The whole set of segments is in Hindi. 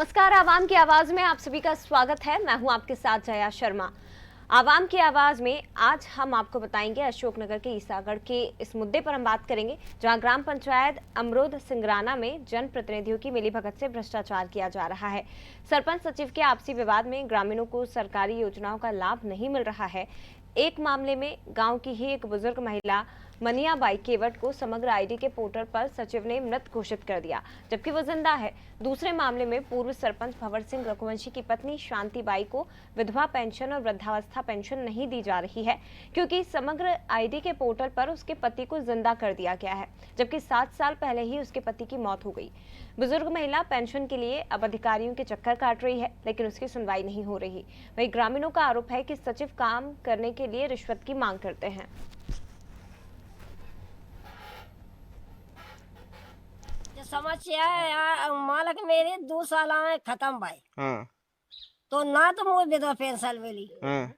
नमस्कार, आवाम की आवाज में आप सभी का स्वागत है। मैं हूं आपके साथ जया शर्मा। आवाम की आवाज में आज हम आपको बताएंगे अशोकनगर के ईसागढ़ के इस मुद्दे पर हम बात करेंगे, जहां ग्राम पंचायत अमरोद सिंगराना में जनप्रतिनिधियों की मिलीभगत से भ्रष्टाचार किया जा रहा है। सरपंच सचिव के आपसी विवाद में ग्रामीणों को सरकारी योजनाओं का लाभ नहीं मिल रहा है। एक मामले में गांव की ही एक बुजुर्ग महिला मनियाबाई केवट को समग्र आईडी के पोर्टल पर सचिव ने मृत घोषित कर दिया, जबकि वो जिंदा है। दूसरे मामले में पूर्व सरपंच भंवर सिंह रघुवंशी की पत्नी शांतिबाई को विधवा पेंशन और वृद्धावस्था पेंशन नहीं दी जा रही है, क्योंकि समग्र आईडी के पोर्टल पर उसके पति को जिंदा कर दिया गया है, जबकि 7 साल पहले ही उसके पति की मौत हो गई। बुजुर्ग महिला पेंशन के लिए अब अधिकारियों के चक्कर काट रही है, लेकिन उसकी सुनवाई नहीं हो रही। वहीं ग्रामीणों का आरोप है कि सचिव काम करने के लिए रिश्वत की मांग करते हैं। समस्या है यार, मालक मेरे 2 साल में खत्म भाई। हाँ तो ना तो मुझे विधवा पेंशन मिली हाँ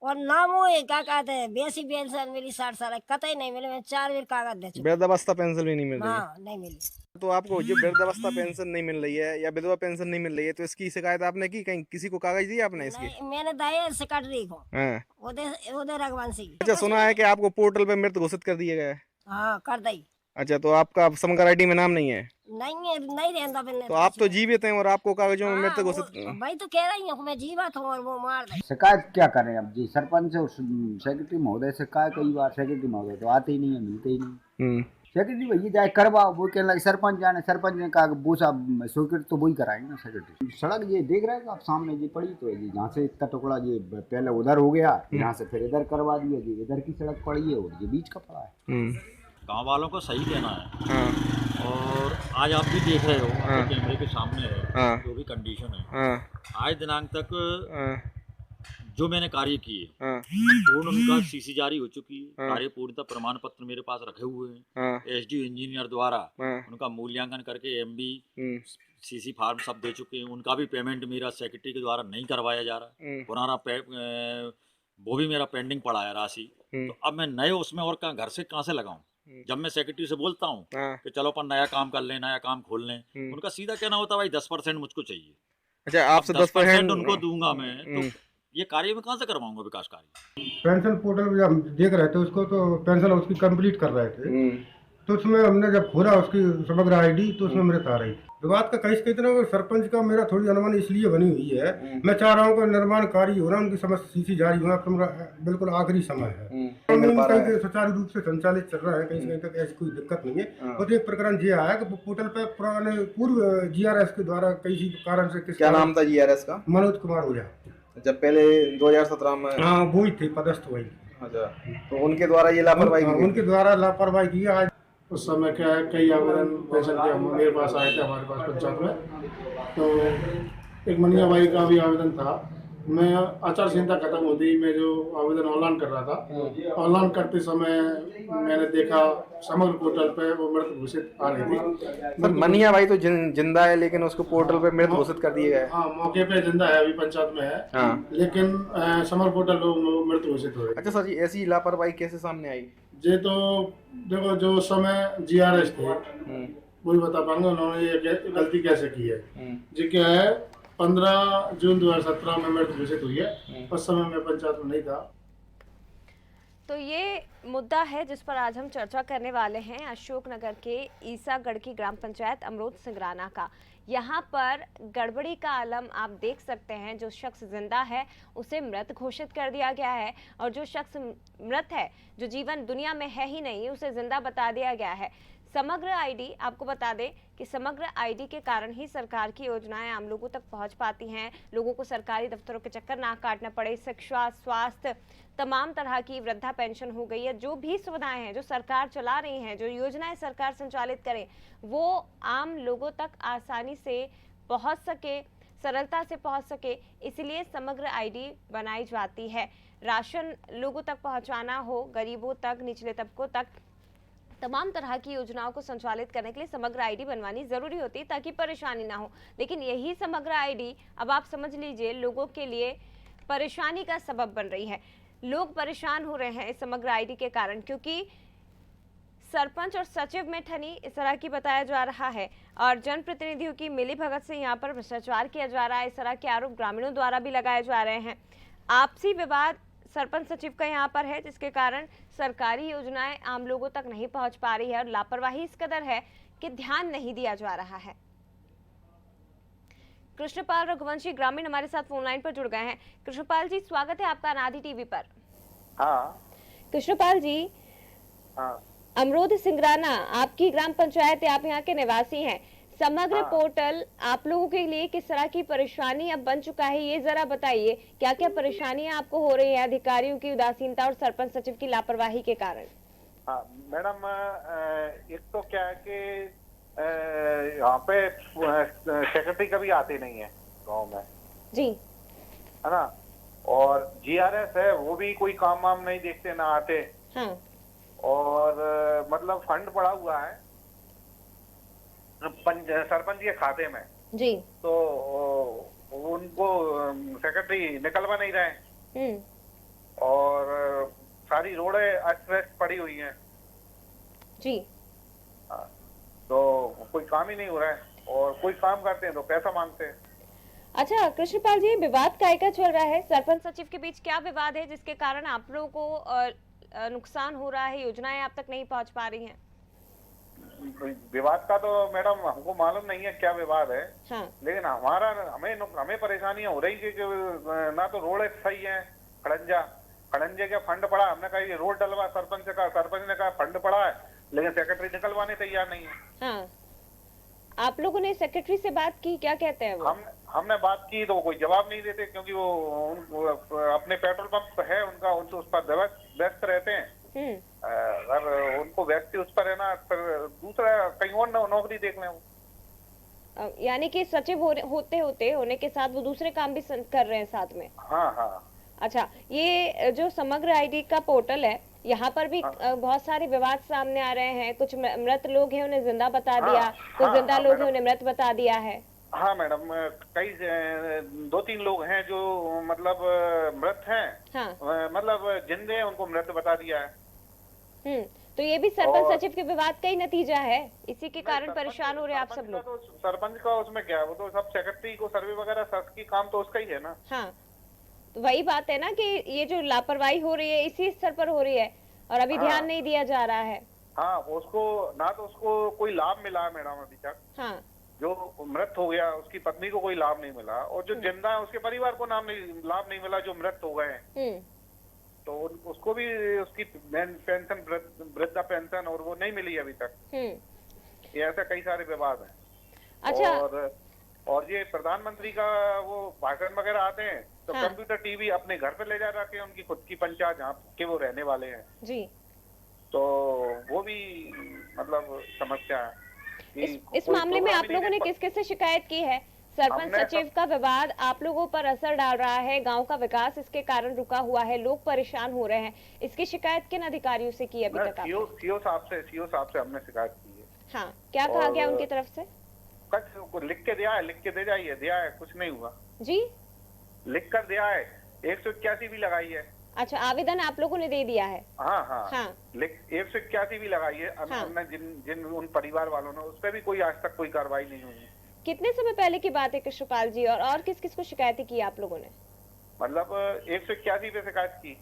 और ना मुझे क्या कहते हैं बेसी पेंशन मिली। 60 साल कतई नहीं मिले। मैं 4 बार कागज दे चुका। वृद्धावस्था पेंशन भी नहीं मिल रही है। हाँ, नहीं मिली। तो आपको जो वृद्धावस्था पेंशन नहीं मिल रही है या विधवा पेंशन नहीं मिल रही है, तो इसकी शिकायत आपने की? कहीं किसी को कागज दिया आपने इसकी? नहीं, मैंने दया सेक्रेटरी को, हाँ। उदय रघुवंशी की। अच्छा, सुना है कि आपको पोर्टल पे मृत घोषित कर दिया गया है। हाँ, कर दई। अच्छा, तो आपका समग्र आईडी में नाम नहीं है? नहीं है, नहीं रहता फिर। तो आप तो जीवित हैं और आपको कागजों में मृत घोषित। भाई तो कह रही हूँ मैं जीवित हूँ और वो मार दे। शिकायत क्या करें अब जी? सरपंच और सेक्रेटरी महोदय से कहा कई बार, सेक्रेटरी महोदय तो आते ही नहीं है, मिलते ही नहीं। सेक्रेटरी भैया जाए करवा, वो कहने लगे सरपंच जाने। सरपंच ने कहा वो साहब स्वीकृत तो वही कराएंगे ना सेक्रेटरी। सड़क ये देख रहे हैं आप सामने जी पड़ी तो है जी, जहाँ से इतना टुकड़ा ये पहले उधर हो गया, यहाँ से फिर इधर करवा दिया जी। इधर की सड़क पड़ी है और ये बीच का पड़ा है। गांव वालों को सही कहना है। और आज आप भी देख रहे हो, आपके कैमरे के सामने है जो भी कंडीशन है। आज दिनांक तक जो मैंने कार्य किए पूर्ण उनका सीसी जारी हो चुकी है। कार्य पूर्णतः प्रमाण पत्र मेरे पास रखे हुए हैं। एसडीओ इंजीनियर द्वारा उनका मूल्यांकन करके एमबी सीसी फॉर्म सब दे चुके हैं। उनका भी पेमेंट मेरा सेक्रेटरी के द्वारा नहीं करवाया जा रहा। पुराना वो भी मेरा पेंडिंग पड़ा है राशि। तो अब मैं नए उसमें और घर से कहाँ से लगाऊं? जब मैं सेक्रेटरी से बोलता हूँ कि चलो अपन नया काम कर लें, नया काम खोल लें, उनका सीधा कहना होता है भाई 10% मुझको चाहिए। अच्छा, आपसे 10% उनको दूंगा मैं, तो ये कार्य में कहाँ से करवाऊंगा विकास कार्य? पेंशन पोर्टल पे हम देख रहे थे उसको, तो पेंशन उसकी कंप्लीट कर रहे थे, तो उसमें हमने जब खोला उसकी समग्र आईडी तो उसमें मृत आ रही। विवाद का कहीं कहते ना, सरपंच का मेरा थोड़ी अनुमान इसलिए बनी हुई है, मैं चाह रहा हूँ कि निर्माण कार्य हो रहा, उनकी समस्त सीसी जारी होना बिल्कुल आखिरी समय है। कहीं सुचारू रूप से संचालित चल रहा है, कहीं तक ऐसी कोई दिक्कत नहीं है। और एक प्रकरण ये आया कि पोर्टल पे पुराने पूर्व GRS के द्वारा किसी कारण से क्या नाम था GRS का? मनोज कुमार ओझा। जब पहले 2017 में? हाँ, वो ही थे, पदस्थ वही। अच्छा, तो उनके द्वारा ये लापरवाही की? उनके द्वारा लापरवाही की। आज उस समय क्या है, कई आवेदन पेंशन के मेरे पास आए थे, हमारे पास पंचायत में। तो एक मनियाबाई का भी आवेदन था। मैं आचार संहिता खत्म होती मैं जो आवेदन ऑनलाइन कर रहा था, ऑनलाइन करते समय मैंने देखा समग्र पोर्टल पे वो मृत घोषित आ रही थी। मनियाबाई तो जिंदा है, लेकिन उसको पोर्टल पे मृत घोषित कर दिया गया है। हाँ, मौके पे जिंदा है, अभी पंचायत में है। लेकिन समग्र पोर्टल पे मृत घोषित हो रही। अच्छा सर जी, ऐसी लापरवाही कैसे सामने आई? ये तो देखो, जो समय GRS थे वही बता पाऊंगा उन्होंने ये गलती कैसे की है। जी क्या है, 15 जून 2017 में मृत घोषित हुई है। उस समय मैं पंचायत में नहीं था। तो ये मुद्दा है जिस पर आज हम चर्चा करने वाले हैं, अशोकनगर के ईसागढ़ की ग्राम पंचायत अमरोद सिंगराना का। यहाँ पर गड़बड़ी का आलम आप देख सकते हैं। जो शख्स जिंदा है उसे मृत घोषित कर दिया गया है, और जो शख्स मृत है, जो जीवन दुनिया में है ही नहीं, उसे जिंदा बता दिया गया है। समग्र आईडी, आपको बता दें कि समग्र आईडी के कारण ही सरकार की योजनाएं आम लोगों तक पहुंच पाती हैं। लोगों को सरकारी दफ्तरों के चक्कर ना काटना पड़े। शिक्षा, स्वास्थ्य, तमाम तरह की वृद्धा पेंशन हो गई है, जो भी सुविधाएं हैं जो सरकार चला रही हैं, जो योजनाएं सरकार संचालित करें, वो आम लोगों तक आसानी से पहुंच सके, सरलता से पहुंच सके, इसलिए समग्र आईडी बनाई जाती है। राशन लोगों तक पहुंचाना हो, गरीबों तक, निचले तबकों तक, तमाम तरह की योजनाओं को संचालित करने के लिए समग्र आईडी बनवानी जरूरी होती है, ताकि परेशानी ना हो। लेकिन यही समग्र आईडी अब आप समझ लीजिए लोगों के लिए परेशानी का सबब बन रही है। लोग परेशान हो रहे हैं इस समग्र आईडी के कारण, क्योंकि सरपंच और सचिव में ठनी इस तरह की बताया जा रहा है और जनप्रतिनिधियों की मिलीभगत से यहाँ पर भ्रष्टाचार किया जा रहा है, इस तरह के आरोप ग्रामीणों द्वारा भी लगाए जा रहे हैं। आपसी विवाद सरपंच सचिव का यहाँ पर है, जिसके कारण सरकारी योजनाएं आम लोगों तक नहीं पहुंच पा रही है और लापरवाही इस कदर है कि ध्यान नहीं दिया जा रहा है। कृष्णपाल रघुवंशी ग्रामीण हमारे साथ फोन लाइन पर जुड़ गए हैं। कृष्णपाल जी, स्वागत है आपका अनादि टीवी पर। हाँ कृष्णपाल जी, हाँ अमरोद सिंगराना आपकी ग्राम पंचायत है, आप यहाँ के निवासी हैं। समग्र पोर्टल आप लोगों के लिए किस तरह की परेशानी अब बन चुका है, ये जरा बताइए। क्या क्या परेशानियां आपको हो रही है अधिकारियों की उदासीनता और सरपंच सचिव की लापरवाही के कारण? हाँ मैडम, एक तो क्या है कि यहाँ पे सेक्रेटरी कभी आते नहीं है गांव में जी, है ना, और जीआरएस है वो भी कोई काम वाम नहीं देखते ना आते। हाँ, और मतलब फंड पड़ा हुआ है सरपंच के खाते में जी, तो उनको सेक्रेटरी निकलवा नहीं रहे और सारी रोडें अस्त व्यस्त पड़ी हुई हैं जी। तो कोई काम ही नहीं हो रहा है और कोई काम करते हैं तो पैसा मांगते हैं। अच्छा कृष्णपाल जी, विवाद काय का चल रहा है? सरपंच सचिव के बीच क्या विवाद है जिसके कारण आप लोगों को नुकसान हो रहा है, योजनाएं आप तक नहीं पहुंच पा रही हैं? विवाद का तो मैडम हमको मालूम नहीं है क्या विवाद है। हाँ, लेकिन हमें परेशानियां हो रही है कि ना तो रोड सही है, खड़ंजे का फंड पड़ा, हमने कहा ये रोड डलवा, सरपंच ने कहा फंड पड़ा है, लेकिन सेक्रेटरी निकलवाने तैयार नहीं है। हाँ, आप लोगों ने सेक्रेटरी से बात की, क्या कहते हैं वो? हमने बात की तो कोई जवाब नहीं देते, क्योंकि वो अपने पेट्रोल पंप है उनका, उनसे उस पर व्यस्त रहते हैं। अगर उनको व्यक्ति उस पर है ना, फिर दूसरा कहीं और नौकरी देख लें वो। यानी कि सचिव होने के साथ वो दूसरे काम भी कर रहे हैं साथ में? हाँ हाँ। अच्छा, ये जो समग्र आईडी का पोर्टल है, यहाँ पर भी बहुत सारे विवाद सामने आ रहे हैं। कुछ मृत लोग हैं उन्हें जिंदा बता दिया, कुछ जिंदा लोग हैं उन्हें मृत बता दिया है। हाँ मैडम, कई 2-3 लोग हैं जो मतलब मृत हैं। हाँ, मतलब जिंदे हैं उनको मृत बता दिया है। तो ये भी सरपंच सचिव के विवाद का ही नतीजा है, इसी के कारण परेशान हो रहे हैं आप सब लोग। तो सरपंच का उसमें क्या है, वो तो सब सेक्रेटरी को सर्वे वगैरह सर्च की काम तो उसका ही है ना। हाँ, तो वही बात है ना कि ये जो लापरवाही हो रही है इसी स्तर पर हो रही है और अभी ध्यान नहीं दिया जा रहा है। हाँ, उसको ना तो उसको कोई लाभ मिला मैडम अभी तक। हाँ, जो मृत हो गया उसकी पत्नी को कोई लाभ नहीं मिला, और जो जिंदा है उसके परिवार को लाभ नहीं मिला जो मृत हो गए हैं। तो उसको भी उसकी पेंशन, वृद्धा पेंशन और वो नहीं मिली अभी तक। ये ऐसे कई सारे विवाद हैं। अच्छा, और ये प्रधानमंत्री का वो भाषण वगैरह आते हैं तो कंप्यूटर टीवी अपने घर पे ले जा रखे हैं, उनकी खुद की पंचायत जहाँ के वो रहने वाले हैं जी, तो वो भी मतलब समस्या है। इस मामले में आप लोगों ने किस किस से शिकायत की है? सरपंच सचिव का विवाद आप लोगों पर असर डाल रहा है, गांव का विकास इसके कारण रुका हुआ है, लोग परेशान हो रहे हैं, इसकी शिकायत किन अधिकारियों से की अभी तक? सीओ साहब से हमने शिकायत की है। हाँ, क्या कहा गया उनकी तरफ से? लिख के दिया है, कुछ नहीं हुआ जी। लिख कर दिया है, 181 भी लगाई है। अच्छा, आवेदन आप लोगों ने दे दिया है? हाँ हाँ, हाँ। 181 भी लगाई है। हाँ। जिन उन परिवार वालों ने, उस पर भी कोई आज तक कोई कार्रवाई नहीं हुई। कितने समय पहले की बात है कृष्णपाल जी, और किस किस को शिकायतें की आप लोगों ने? मतलब 181 पे शिकायत की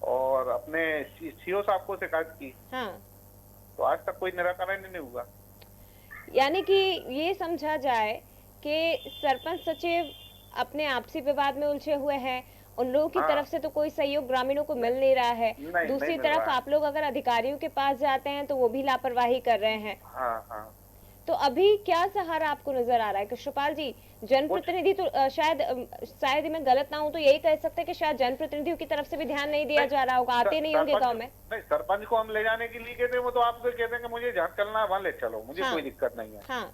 और अपने सीओ साहब को शिकायत की। हाँ। तो आज तक कोई निराकरण नहीं हुआ। यानी कि ये समझा जाए कि सरपंच सचिव अपने आपसी विवाद में उलझे हुए हैं, उन लोगों की तरफ से तो कोई सहयोग ग्रामीणों को मिल नहीं रहा है। दूसरी तरफ आप लोग अगर अधिकारियों के पास जाते हैं तो वो भी लापरवाही कर रहे हैं। हाँ हाँ। तो अभी क्या सहारा आपको नजर आ रहा है कृष्णपाल जी? जनप्रतिनिधि तो शायद मैं गलत ना हूँ तो यही कह सकते हैं कि शायद जनप्रतिनिधियों की तरफ से भी ध्यान नहीं दिया जा रहा होगा, आते नहीं होंगे गाँव में। नहीं, सरपंच को हम ले जाने के लिए कहते हैं, वो तो आपको कहते हैं कि मुझे जहाँ चलना है वहाँ ले चलो, मुझे कोई दिक्कत नहीं है। हाँ।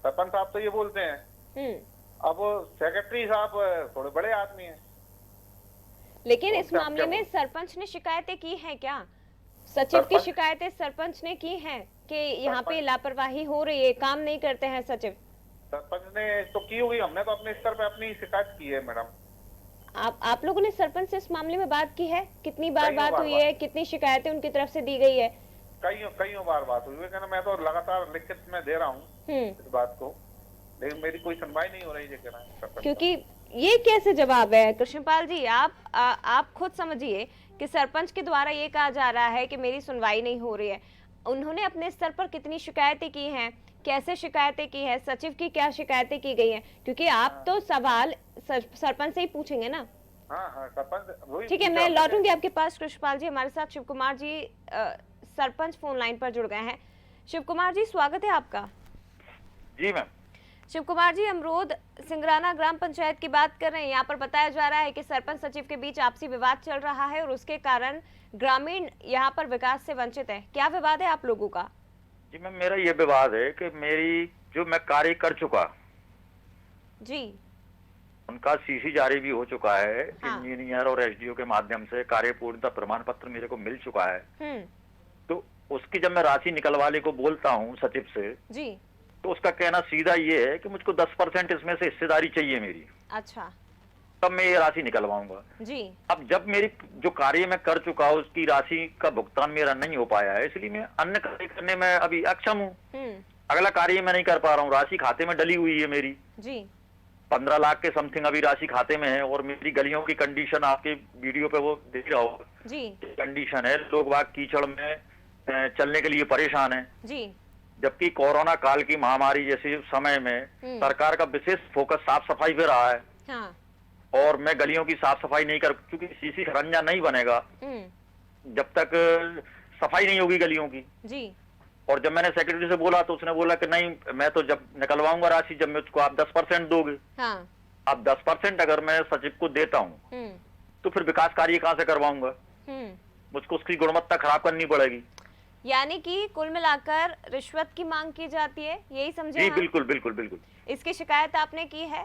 सरपंच साहब तो ये बोलते हैं। अब सेक्रेटरी साहब थोड़े बड़े आदमी है। लेकिन इस मामले में सरपंच ने शिकायतें की हैं क्या? सचिव की शिकायतें सरपंच ने की हैं कि यहाँ पे लापरवाही हो रही है, काम नहीं करते हैं सचिव? सरपंच ने तो की होगी, हमने तो अपने स्तर पे अपनी शिकायत की है मैडम। आप लोगों ने सरपंच से इस मामले में बात की है? कितनी बार बात हुई है? कितनी शिकायतें उनकी तरफ से दी गई है? कई बार बात हुई है, कहना मैं तो लगातार लिखित में दे रहा हूँ इस बात को, लेकिन मेरी कोई सुनवाई नहीं हो रही है, कहना है। क्योंकि ये कैसे जवाब है कृष्णपाल जी, आप खुद समझिए कि सरपंच के द्वारा ये कहा जा रहा है कि मेरी सुनवाई नहीं हो रही है। उन्होंने अपने स्तर पर कितनी शिकायतें की हैं, कैसे शिकायतें की है, सचिव की क्या शिकायतें की गई हैं, क्योंकि आप तो सवाल सरपंच से ही पूछेंगे ना। हाँ सरपंच, ठीक है, मैं लौटूंगी आपके पास कृष्णपाल जी। हमारे साथ शिव कुमार जी सरपंच फोन लाइन पर जुड़ गए हैं। शिव कुमार जी, स्वागत है आपका। जी मैम। शिव कुमार जी, अमरोद सिंगराना ग्राम पंचायत की बात कर रहे हैं। यहाँ पर बताया जा रहा है कि सरपंच सचिव के बीच आपसी विवाद चल रहा है और उसके कारण ग्रामीण यहाँ पर विकास से वंचित है। क्या विवाद है आप लोगों का? जी मैम, मेरा ये विवाद है कि मैं कार्य कर चुका जी, उनका सीसी जारी भी हो चुका है। हाँ। इंजीनियर और एसडीओ के माध्यम से कार्य पूर्णता प्रमाण पत्र मेरे को मिल चुका है। तो उसकी जब मैं राशि निकलवाने को बोलता हूँ सचिव से जी, तो उसका कहना सीधा ये है कि मुझको 10% इसमें से हिस्सेदारी चाहिए मेरी, अच्छा, तब मैं ये राशि निकलवाऊंगा। जी। अब जब मेरी जो कार्य मैं कर चुका हूँ उसकी राशि का भुगतान मेरा नहीं हो पाया है, इसलिए मैं अन्य कार्य करने में अभी अक्षम हूँ। अगला कार्य मैं नहीं कर पा रहा हूँ। राशि खाते में डली हुई है मेरी जी, 15 लाख के समथिंग अभी राशि खाते में है। और मेरी गलियों की कंडीशन आपके वीडियो पे वो देख रहा हो जी, कंडीशन है, लोग बाग कीचड़ में चलने के लिए परेशान है। जी, जबकि कोरोना काल की महामारी जैसे समय में सरकार का विशेष फोकस साफ सफाई पे रहा है। हाँ, और मैं गलियों की साफ सफाई नहीं कर, क्योंकि सीसी खरंजा नहीं बनेगा जब तक सफाई नहीं होगी गलियों की। जी। और जब मैंने सेक्रेटरी से बोला तो उसने बोला कि नहीं, मैं तो जब निकलवाऊंगा राशि जब मुझको आप 10% दोगे। हाँ। अब 10% अगर मैं सचिव को देता हूँ तो फिर विकास कार्य कहाँ से करवाऊंगा? मुझको उसकी गुणवत्ता खराब करनी पड़ेगी। यानी कि कुल मिलाकर रिश्वत की मांग की जाती है, यही समझे? जी हाँ? बिल्कुल बिल्कुल बिल्कुल। इसकी शिकायत आपने की है?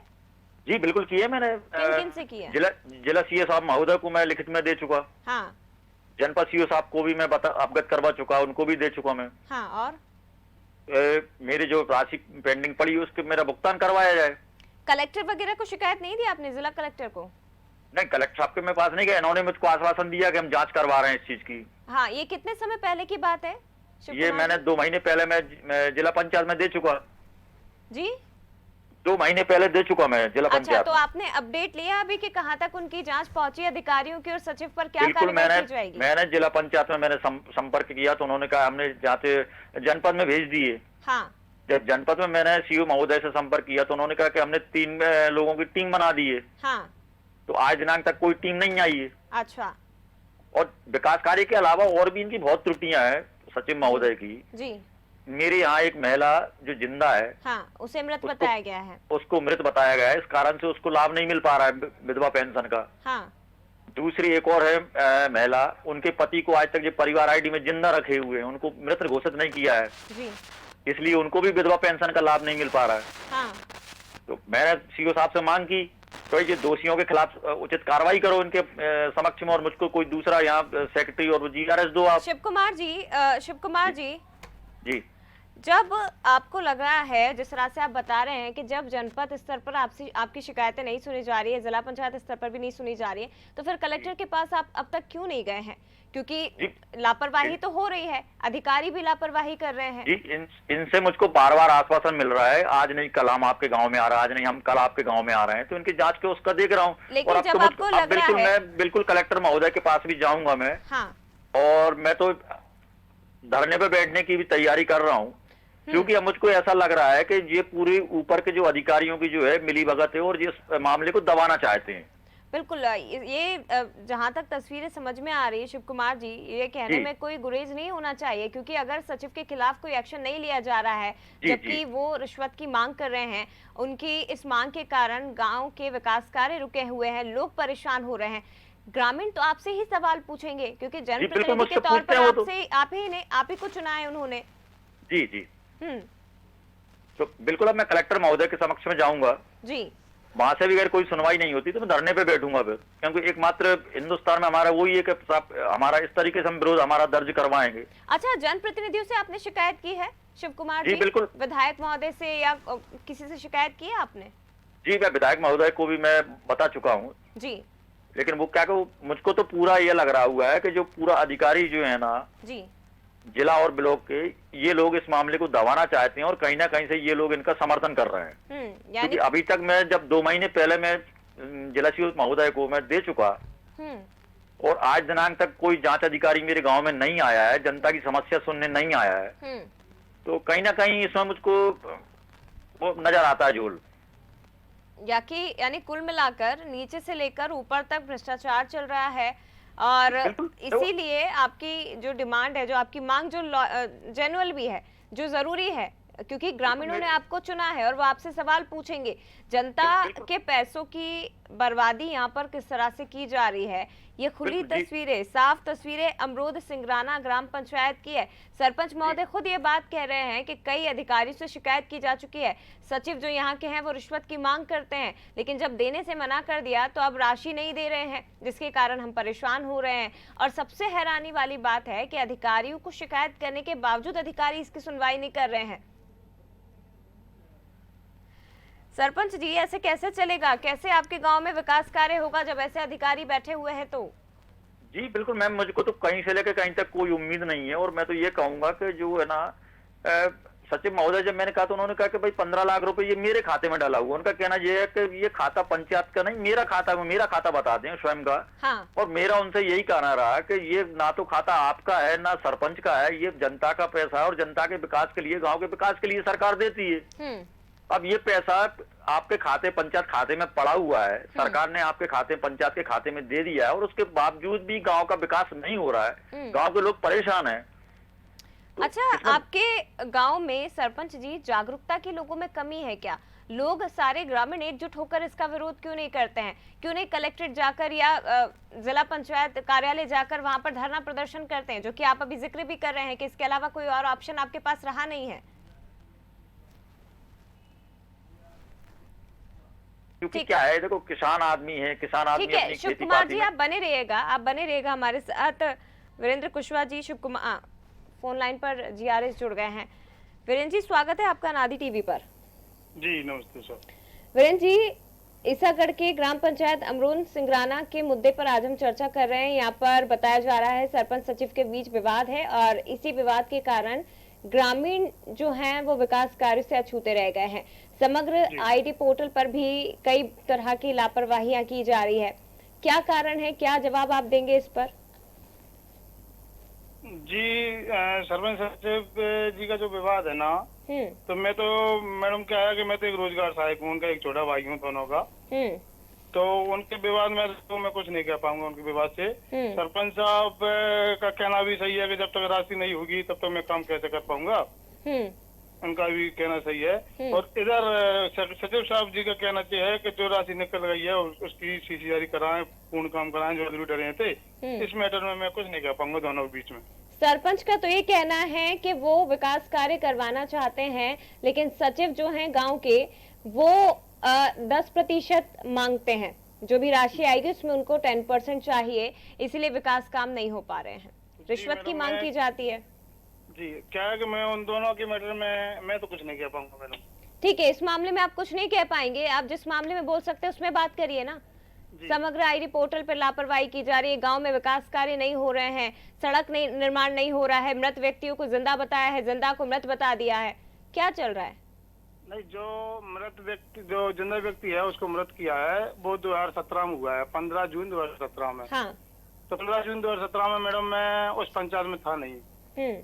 जी बिल्कुल की है मैंने। किन से की है? जिला सीए साहब महोदय को मैं लिखित में दे चुका। हाँ। जनपद सीओ साहब को भी मैं अवगत करवा चुका, उनको भी दे चुका मैं। हाँ, और मेरी जो राशि पेंडिंग पड़ी है उसके मेरा भुगतान करवाया जाए। कलेक्टर वगैरह को शिकायत नहीं दी आपने, जिला कलेक्टर को? नहीं, कलेक्टर साहब के मेरे पास नहीं गया। इन्होंने मुझको आश्वासन दिया कि हम जांच करवा रहे हैं इस चीज की। हाँ, ये कितने समय पहले की बात है? ये मैंने 2 महीने पहले मैं जिला पंचायत में दे चुका। जी, 2 महीने पहले दे चुका मैं जिला पंचायत। अच्छा, तो आपने अपडेट लिया अभी कि कहाँ तक उनकी जांच पहुंची अधिकारियों की और सचिव पर क्या बिल्कुल। कार्रवाई की जाएगी? मैंने जिला पंचायत में मैंने संपर्क किया तो उन्होंने कहा हमने जाते जनपद में भेज दिए। हाँ। जब जनपद में मैंने सीओ महोदय से संपर्क किया तो उन्होंने कहा कि हमने 3 लोगों की टीम बना दी है। हाँ। तो आज दिनांक तक कोई टीम नहीं आई है। अच्छा। और विकास कार्य के अलावा और भी इनकी बहुत त्रुटियां हैं सचिव महोदय की। जी। मेरे यहाँ एक महिला जो जिंदा है, हाँ, उसे मृत बताया गया है। उसको मृत बताया गया है, इस कारण से उसको लाभ नहीं मिल पा रहा है विधवा पेंशन का। हाँ। दूसरी एक और है महिला, उनके पति को आज तक जो परिवार आईडी में जिंदा रखे हुए हैं, उनको मृत घोषित नहीं किया है। जी। इसलिए उनको भी विधवा पेंशन का लाभ नहीं मिल पा रहा है। हाँ। तो मैंने सीओ साहब से मांग की तो ये दोषियों के खिलाफ उचित कार्रवाई करो इनके समक्ष में, और मुझको कोई दूसरा यहाँ सेक्रेटरी और जीआरएस दो आप। शिव कुमार जी जी, जब आपको लग रहा है, जिस तरह से आप बता रहे हैं कि जब जनपद स्तर पर आपकी शिकायतें नहीं सुनी जा रही है, जिला पंचायत स्तर पर भी नहीं सुनी जा रही है, तो फिर कलेक्टर के पास आप अब तक क्यों नहीं गए हैं? क्योंकि लापरवाही तो हो रही है, अधिकारी भी लापरवाही कर रहे हैं। जी, इनसे मुझको बार बार आश्वासन मिल रहा है, आज नहीं कल हम आपके गांव में आ रहा है, आज नहीं हम कल आपके गांव में आ रहे हैं, तो इनकी जांच के उसका देख रहा हूँ। लेकिन और जब आपको लग रहा है, मैं बिल्कुल कलेक्टर महोदय के पास भी जाऊंगा मैं। हाँ। और मैं तो धरने पे बैठने की भी तैयारी कर रहा हूँ, क्योंकि अब मुझको ऐसा लग रहा है कि ये पूरे ऊपर के जो अधिकारियों की जो है मिलीभगत है और इस मामले को दबाना चाहते हैं। बिल्कुल, ये जहां तक तस्वीरें समझ में आ रही है शिव कुमार जी, ये कहने में कोई गुरेज नहीं होना चाहिए, क्योंकि अगर सचिव के खिलाफ कोई एक्शन नहीं लिया जा रहा है, जबकि वो रिश्वत की मांग कर रहे हैं, उनकी इस मांग के कारण गांव के विकास कार्य रुके हुए हैं, लोग परेशान हो रहे हैं, ग्रामीण तो आपसे ही सवाल पूछेंगे, क्योंकि जनप्रतिनिधि के तौर पर आप ही को चुना है उन्होंने। जी जी। तो बिल्कुल अब मैं कलेक्टर महोदय के समक्ष में जाऊंगा जी। वहां से भी अगर कोई सुनवाई नहीं होती तो मैं धरने पे बैठूंगा फिर, क्योंकि एकमात्र हिंदुस्तान में हमारा वही है कि हमारा इस तरीके से हम विरोध हमारा दर्ज करवाएंगे। अच्छा, जनप्रतिनिधियों से आपने शिकायत की है शिव कुमार जी? बिल्कुल। विधायक महोदय से या किसी से शिकायत की है आपने? जी, मैं विधायक महोदय को भी मैं बता चुका हूँ जी। लेकिन वो क्या कहूँ, मुझको तो पूरा ये लग रहा हुआ है कि जो पूरा अधिकारी जो है ना जी, जिला और ब्लॉक के ये लोग इस मामले को दबाना चाहते हैं और कहीं ना कहीं से ये लोग इनका समर्थन कर रहे हैं। क्योंकि अभी तक मैं जब 2 महीने पहले मैं जिला सीओ महोदय को मैं दे चुका और आज दिनांक तक कोई जांच अधिकारी मेरे गांव में नहीं आया है, जनता की समस्या सुनने नहीं आया है। तो कहीं ना कहीं इसमें मुझको वो नजर आता है झोल। यानी कुल मिलाकर नीचे से लेकर ऊपर तक भ्रष्टाचार चल रहा है और इसीलिए आपकी जो डिमांड है, जो आपकी मांग जो जेन्युइन भी है, जो जरूरी है, क्योंकि ग्रामीणों ने आपको चुना है और वो आपसे सवाल पूछेंगे। जनता के पैसों की बर्बादी यहाँ पर किस तरह से की जा रही है, ये खुली तस्वीरें, साफ तस्वीरें अमरोद सिंगराना ग्राम पंचायत की है। सरपंच महोदय खुद ये बात कह रहे हैं कि कई अधिकारियों से शिकायत की जा चुकी है। सचिव जो यहाँ के हैं वो रिश्वत की मांग करते हैं, लेकिन जब देने से मना कर दिया तो अब राशि नहीं दे रहे हैं, जिसके कारण हम परेशान हो रहे हैं। और सबसे हैरानी वाली बात है कि अधिकारियों को शिकायत करने के बावजूद अधिकारी इसकी सुनवाई नहीं कर रहे हैं। सरपंच जी, ऐसे कैसे चलेगा? कैसे आपके गांव में विकास कार्य होगा जब ऐसे अधिकारी बैठे हुए हैं? तो जी बिल्कुल मैम, मुझको तो कहीं से लेकर कहीं तक कोई उम्मीद नहीं है। और मैं तो ये कहूंगा कि जो है ना सचिव महोदय, जब मैंने कहा तो उन्होंने कहा कि भाई 15 लाख रुपए ये मेरे खाते में डाला हुआ। उनका कहना ये है कि ये खाता पंचायत का नहीं, मेरा खाता बता दें स्वयं का। हाँ। और मेरा उनसे यही कहना रहा कि ये ना तो खाता आपका है ना सरपंच का है, ये जनता का पैसा है और जनता के विकास के लिए, गाँव के विकास के लिए सरकार देती है। अब ये पैसा आपके खाते, पंचायत खाते में पड़ा हुआ है, सरकार ने आपके खाते, पंचायत के खाते में दे दिया है और उसके बावजूद भी गांव का विकास नहीं हो रहा है, गांव के लोग परेशान हैं। तो अच्छा, आपके गांव में सरपंच जी जागरूकता की लोगों में कमी है क्या? लोग सारे ग्रामीण एकजुट होकर इसका विरोध क्यों नहीं करते हैं? क्यों नहीं कलेक्ट्रेट जाकर या जिला पंचायत कार्यालय जाकर वहां पर धरना प्रदर्शन करते हैं, जो कि आप अभी जिक्र भी कर रहे हैं कि इसके अलावा कोई और ऑप्शन आपके पास रहा नहीं है? क्योंकि क्या है, देखो किसान आदमी है, किसान आदमी ठीक है। शिव कुमार जी आप बने रहिएगा हमारे साथ। वीरेंद्र कुशवाहा जी, शिव कुमार फोन लाइन पर जीआरएस जुड़ गए हैं। वीरेंद्र जी, स्वागत है आपका अनादि टीवी पर। जी नमस्ते सर। वीरेंद्र जी, ईसागढ़ के ग्राम पंचायत अमरोद सिंगराना के मुद्दे पर आज हम चर्चा कर रहे हैं। यहाँ पर बताया जा रहा है सरपंच सचिव के बीच विवाद है और इसी विवाद के कारण ग्रामीण जो हैं वो विकास कार्य से अछूते रह गए हैं। समग्र आईडी पोर्टल पर भी कई तरह की लापरवाहियां की जा रही है। क्या कारण है, क्या जवाब आप देंगे इस पर? जी सरपंच सचिव जी का जो विवाद है ना, तो मैं तो मैडम क्या है कि मैं तो एक रोजगार सहायक हूँ, उनका एक छोटा भाई हूँ दोनों का। तो उनके विवाद में तो मैं कुछ नहीं कह पाऊंगा उनके विवाद से। सरपंच साहब का कहना भी सही है कि जब तक राशि नहीं होगी तब तक मैं काम कैसे कर पाऊंगा, उनका भी कहना सही है। और इधर सचिव साहब जी का कहना ये है कि जो राशि निकल गई है उसकी सीसीआर कराएं, पूर्ण काम कराएं जो अधूरे रहे थे। इस मैटर में मैं कुछ नहीं कह पाऊंगा दोनों के बीच में। सरपंच का तो ये कहना है कि वो विकास कार्य करवाना चाहते हैं, लेकिन सचिव जो हैं गांव के वो 10% मांगते हैं। जो भी राशि आएगी उसमें उनको 10% चाहिए, इसलिए विकास काम नहीं हो पा रहे हैं। रिश्वत की मांग की जाती है। जी क्या है कि मैं उन दोनों के मैटर में मैं तो कुछ नहीं कह पाऊंगा मैडम। ठीक है, इस मामले में आप कुछ नहीं कह पाएंगे। आप जिस मामले में बोल सकते हैं उसमें बात करिए ना। समग्र आईडी पोर्टल पर लापरवाही की जा रही है, गांव में विकास कार्य नहीं हो रहे हैं, सड़क निर्माण नहीं हो रहा है, मृत व्यक्तियों को जिंदा बताया है, जिंदा को मृत बता दिया है। क्या चल रहा है? नहीं, जो मृत व्यक्ति, जो जिंदा व्यक्ति है उसको मृत किया है वो 2017 में हुआ है, 15 जून 2017 में। हाँ। तो 15 जून 2017 में मैडम मैं उस पंचायत में था नहीं।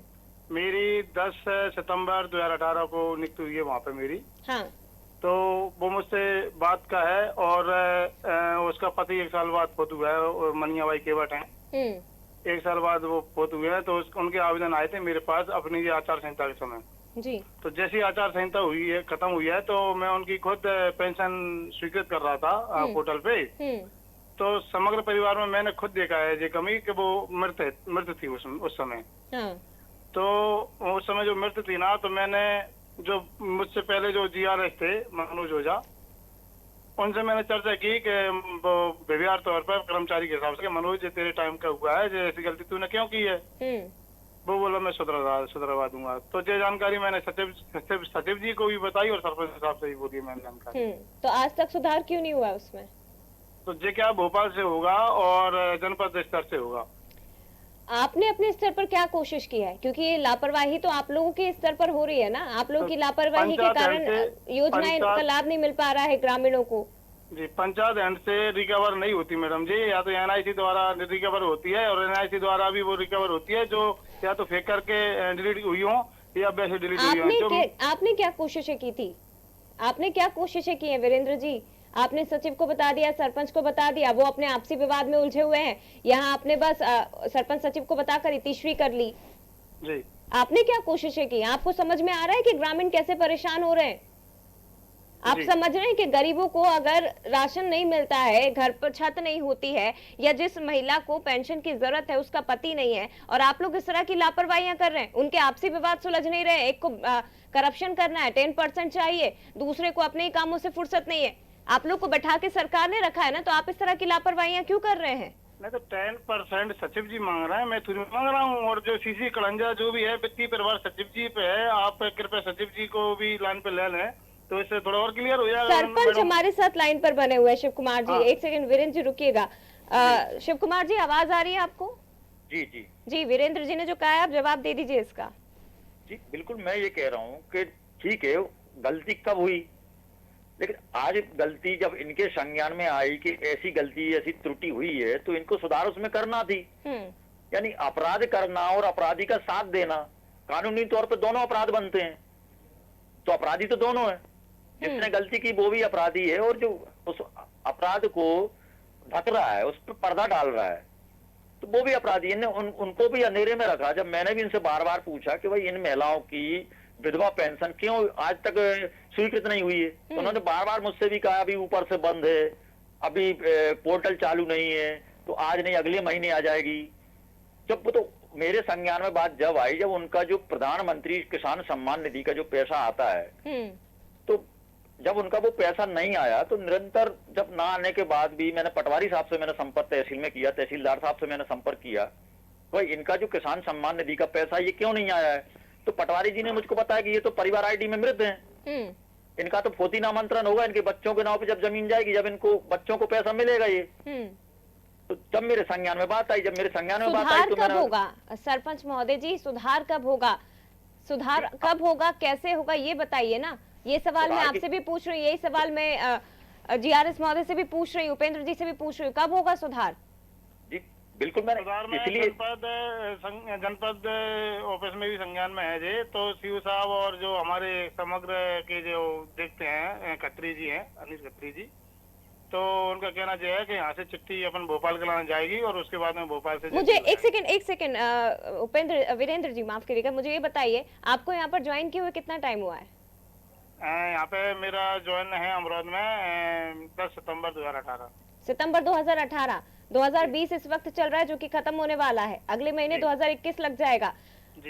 मेरी 10 सितंबर 2018 को नियुक्ति हुई है वहाँ पे मेरी। हाँ। तो वो मुझसे बात का है और उसका पति 1 साल बाद फोत हुआ है, मनिया बाई केवट है। 1 साल बाद वो फोत हुए हैं। तो उनके आवेदन आए थे मेरे पास अपनी ये आचार संहिता के समय जी। तो जैसी आचार संहिता हुई है, खत्म हुई है, तो मैं उनकी खुद पेंशन स्वीकृत कर रहा था पोर्टल पे। तो समग्र परिवार में मैंने खुद देखा है ये कमी कि वो मृत थी उस समय। तो उस समय जो मृत थी ना, तो मैंने जो मुझसे पहले जो जीआरएस थे मनोज ओझा, उनसे मैंने चर्चा की कि वो व्यवहार तौर पर कर्मचारी के हिसाब से मनोज तेरे टाइम का हुआ है, ऐसी गलती तूने क्यों की है? वो बोला मैं सुधरवा दूंगा। तो ये जानकारी मैंने सचिव जी को भी बताई और सरपंच साहब से भी बोली मैंने जानकारी। तो आज तक सुधार क्यों नहीं हुआ उसमें? तो ये क्या भोपाल से होगा और जनपद स्तर से होगा। आपने अपने स्तर पर क्या कोशिश की है, क्योंकि ये लापरवाही तो आप लोगों के स्तर पर हो रही है ना, आप लोगों की लापरवाही के कारण योजनाएं का लाभ नहीं मिल पा रहा है ग्रामीणों को। जी, पंचायत एंड से रिकवर नहीं होती मैडम जी, या तो एनआईसी द्वारा रिकवर होती है और एनआईसी द्वारा भी वो रिकवर होती है जो या तो फेंक करके डिलीट हुई हो या वैसे डिलीट हुई हो। आपने क्या कोशिशें की थी, आपने क्या कोशिशें की हैं वीरेंद्र जी? आपने सचिव को बता दिया, सरपंच को बता दिया, वो अपने आपसी विवाद में उलझे हुए हैं। यहाँ आपने बस सरपंच सचिव को बताकर इतिश्री कर ली जी। आपने क्या कोशिशें की? आपको समझ में आ रहा है कि ग्रामीण कैसे परेशान हो रहे हैं? आप समझ रहे हैं कि गरीबों को अगर राशन नहीं मिलता है, घर पर छत नहीं होती है, या जिस महिला को पेंशन की जरूरत है उसका पति नहीं है, और आप लोग इस तरह की लापरवाहियां कर रहे हैं, उनके आपसी विवाद सुलझ नहीं रहे। एक को करप्शन करना है, 10% चाहिए, दूसरे को अपने ही कामों से फुर्सत नहीं है। आप लोग को बैठा के सरकार ने रखा है ना, तो आप इस तरह की लापरवाहियां क्यों कर रहे हैं? नहीं तो 10% सचिव जी मांग रहे हैं, मैं थोड़ी मांग रहा हूँ। और जो सीसी कलंजा जो भी है वित्तीय परिवार सचिव जी पे है, आप कृपया सचिव जी को भी लाइन पे ले लें तो इससे थोड़ा और क्लियर हो जाएगा। सरपंच हमारे साथ लाइन पर बने हुए हैं, शिव कुमार जी। एक सेकंड वीरेंद्र जी रुकिएगा। शिव कुमार जी, आवाज आ रही है आपको? जी जी जी, वीरेंद्र जी ने जो कहा है आप जवाब दे दीजिए इसका। जी बिल्कुल, मैं ये कह रहा हूँ कि ठीक है, गलती कब हुई, लेकिन आज गलती जब इनके संज्ञान में आई कि ऐसी गलती ऐसी त्रुटि हुई है तो इनको सुधार उसमें करना थी। यानी अपराध करना और अपराधी का साथ देना, कानूनी तौर पर दोनों अपराध बनते हैं, तो अपराधी तो दोनों है। जिसने गलती की वो भी अपराधी है, और जो उस अपराध को ढक रहा है, उस पर पर्दा डाल रहा है, तो वो भी अपराधी है। उनको भी अंधेरे में रखा। जब मैंने भी इनसे बार बार पूछा कि भाई इन महिलाओं की विधवा पेंशन क्यों आज तक स्वीकृत नहीं हुई है, तो उन्होंने बार बार मुझसे भी कहा अभी ऊपर से बंद है, अभी पोर्टल चालू नहीं है, तो आज नहीं अगले महीने आ जाएगी। जब तो मेरे संज्ञान में बात जब आई, जब उनका जो प्रधानमंत्री किसान सम्मान निधि का जो पैसा आता है, तो जब उनका वो पैसा नहीं आया तो निरंतर जब ना आने के बाद भी मैंने पटवारी साहब से मैंने संपर्क तहसील में किया, तहसीलदार साहब से मैंने संपर्क किया, भाई इनका जो किसान सम्मान निधि का पैसा ये क्यों नहीं आया है, तो पटवारी जी ने मुझको बताया कि ये तो परिवार आईडी में मृत हैं, इनका तो फोती नामांतरण होगा, इनके बच्चों के नाम पे जब जमीन जाएगी, जब इनको बच्चों को पैसा मिलेगा ये। तो जब मेरे संज्ञान में बात आई, तो कब होगा सरपंच महोदय जी? सुधार कब होगा? सुधार कब होगा, कैसे होगा, ये बताइए ना। ये सवाल मैं आपसे भी पूछ रही हूँ, यही सवाल मैं जीआरएस महोदय से भी पूछ रही हूँ, उपेंद्र जी से भी पूछ रही हूँ, कब होगा सुधार? जी बिल्कुल, मैंने इसलिए जनपद ऑफिस में भी संज्ञान में है जी, तो सीओ साहब और जो हमारे समग्र के जो देखते हैं खत्री जी हैं, अनिश खत्री जी, तो उनका कहना यह है कि यहाँ से चिट्ठी अपन भोपाल के लाने जाएगी और उसके बाद में भोपाल से। मुझे एक सेकंड वीरेंद्र जी माफ करिएगा, मुझे ये बताइए आपको यहाँ पर ज्वाइन किए हुए कितना टाइम हुआ है? यहाँ पे मेरा ज्वाइन है अमरोद में 10 सितंबर 2018। सितंबर 2018, 2020 इस वक्त चल रहा है जो कि खत्म होने वाला है, अगले महीने 2021 लग जाएगा।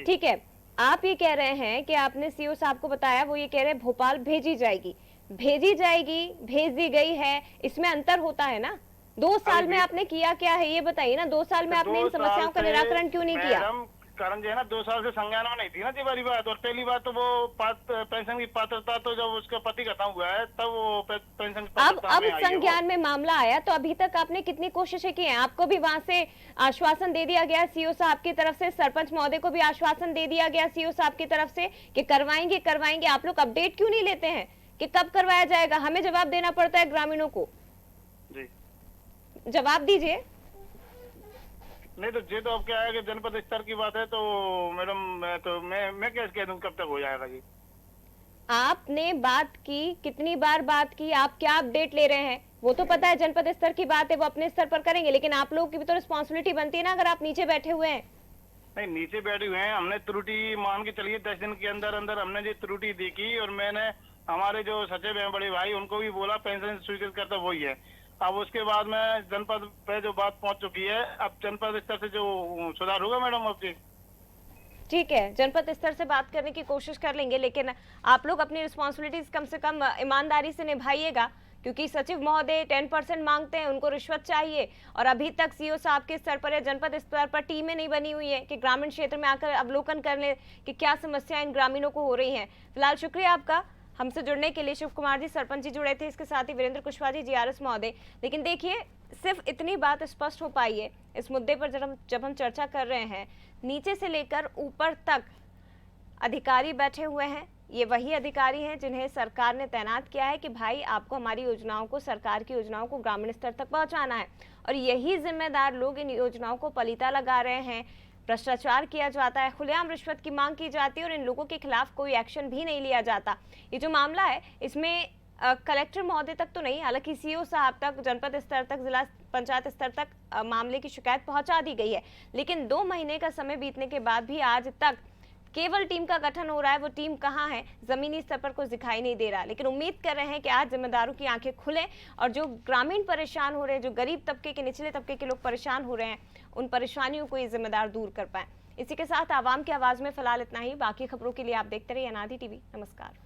ठीक है, आप ये कह रहे हैं कि आपने सीओ साहब को बताया, वो ये कह रहे हैं भोपाल भेज दी गई है, इसमें अंतर होता है ना। 2 साल में आपने किया क्या है ये बताइए ना, 2 साल में आपने इन समस्याओं का निराकरण क्यों नहीं किया? कारण जो है ना 2 साल से संज्ञान में नहीं थी ना जी वाली बात, और पहली बात तो वो पेंशन की पात्रता तो जब उसका पति खत्म हुआ है तब वो पेंशन की पात्रता अब संज्ञान में मामला आया, तो अभी तक आपने कितनी कोशिशें की हैं? आपको भी वहां से आश्वासन दे दिया गया सीओ साहब की तरफ से, सरपंच महोदय को भी आश्वासन दे दिया गया सीओ साहब की तरफ से कि करवाएंगे। आप लोग अपडेट क्यों नहीं लेते हैं कि कब करवाया जाएगा? हमें जवाब देना पड़ता है ग्रामीणों को। जी जवाब दीजिए। नहीं तो ये तो अब क्या है कि जनपद स्तर की बात है, तो मैडम मैं कैसे कह दूं कब तक हो जाएगा जी? आपने बात की, कितनी बार बात की, आप क्या अपडेट ले रहे हैं? वो तो पता है जनपद स्तर की बात है, वो अपने स्तर पर करेंगे, लेकिन आप लोगों की भी तो रिस्पॉन्सिबिलिटी बनती है ना, अगर आप नीचे बैठे हुए हैं। नहीं, नीचे बैठे हुए हैं, हमने त्रुटि मान के चलिए 10 दिन के अंदर हमने जो त्रुटि देखी, और मैंने हमारे जो सचिव हैं बड़े भाई उनको भी बोला पेंशन स्वीकृत करता वही है। अब उसके बाद में जनपद पे जो बात पहुंच चुकी है, अब जनपद स्तर से जो सुधार होगा मैडम आपकी। ठीक है, जनपद स्तर से बात करने की कोशिश कर लेंगे, लेकिन आप लोग अपनी रिस्पॉन्सिबिलिटीज कम से कम ईमानदारी से निभाइएगा, क्योंकि सचिव महोदय 10% मांगते हैं, उनको रिश्वत चाहिए, और अभी तक सीओ साहब के स्तर पर या जनपद स्तर पर टीमें नहीं बनी हुई है कि ग्रामीण क्षेत्र में आकर अवलोकन कर ले कि क्या समस्याएं इन ग्रामीणों को हो रही हैं। फिलहाल शुक्रिया आपका, हमसे जुड़ने के लिए शिव कुमार जी सरपंच जी जुड़े थे, इसके साथ ही वीरेंद्र कुशवाहा जी, जीआरएस महोदय। लेकिन देखिए, सिर्फ इतनी बात स्पष्ट हो पाई है इस मुद्दे पर जब हम चर्चा कर रहे हैं, नीचे से लेकर ऊपर तक अधिकारी बैठे हुए हैं। ये वही अधिकारी हैं जिन्हें सरकार ने तैनात किया है कि भाई आपको हमारी योजनाओं को, सरकार की योजनाओं को ग्रामीण स्तर तक पहुंचाना है, और यही जिम्मेदार लोग इन योजनाओं को पलीता लगा रहे हैं। भ्रष्टाचार किया जाता है, खुलेआम रिश्वत की मांग की जाती है और इन लोगों के खिलाफ कोई एक्शन भी नहीं लिया जाता। ये जो मामला है इसमें कलेक्टर महोदय तक तो नहीं, हालांकि सीओ साहब तक, जनपद स्तर तक, जिला पंचायत स्तर तक मामले की शिकायत पहुंचा दी गई है। लेकिन 2 महीने का समय बीतने के बाद भी आज तक केवल टीम का गठन हो रहा है। वो टीम कहाँ है, जमीनी स्तर पर कुछ दिखाई नहीं दे रहा। लेकिन उम्मीद कर रहे हैं कि आज जिम्मेदारों की आंखें खुले और जो ग्रामीण परेशान हो रहे हैं, जो गरीब तबके के, निचले तबके के लोग परेशान हो रहे हैं, उन परेशानियों को ये जिम्मेदार दूर कर पाए। इसी के साथ आवाम की आवाज में फिलहाल इतना ही। बाकी खबरों के लिए आप देखते रहिए अनादि टीवी। नमस्कार।